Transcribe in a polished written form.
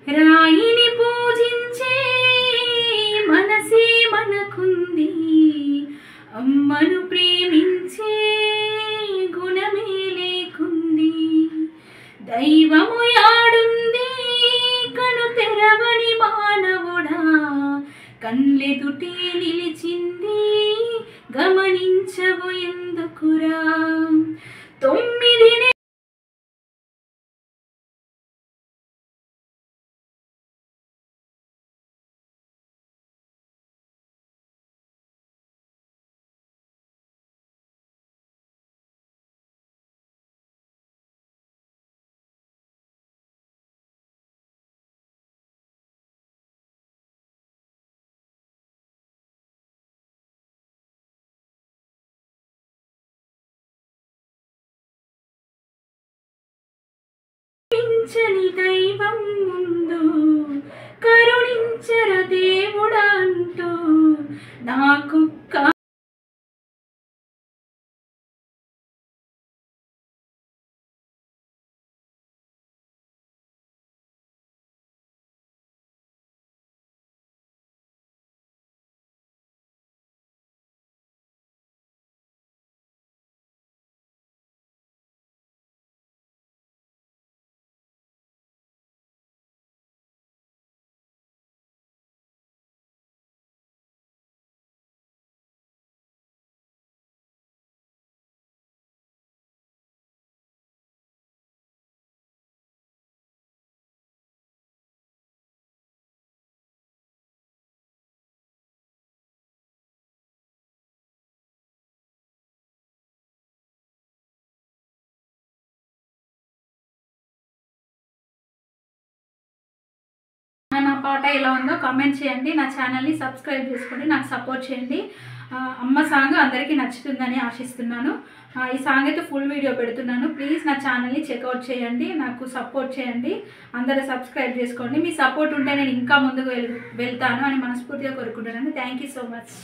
రాయిని పూజించే మనసే మనకుంది, అమ్మను ప్రేమించే గుణమే లేకుంది. దైవము యాడుంది కను తెరవని మానవుడా, కళ్ళెదుటే నిలిచింది గమనించవు ఎందుకురా. 9 కరుణించని దైవం ముందు కరుణించర దేవుడంటూ నాకు నా పాట ఎలా ఉందో కామెంట్ చేయండి. నా ఛానల్ని సబ్స్క్రైబ్ చేసుకోండి, నాకు సపోర్ట్ చేయండి. అమ్మ సాంగ్ అందరికీ నచ్చుతుందని ఆశిస్తున్నాను. ఈ సాంగ్ అయితే ఫుల్ వీడియో పెడుతున్నాను. ప్లీజ్ నా ఛానల్ని చెక్అవుట్ చేయండి, నాకు సపోర్ట్ చేయండి, అందరూ సబ్స్క్రైబ్ చేసుకోండి. మీ సపోర్ట్ ఉంటే నేను ఇంకా ముందుకు వెళ్తాను అని మనస్ఫూర్తిగా కోరుకుంటున్నాను. Thank you so much.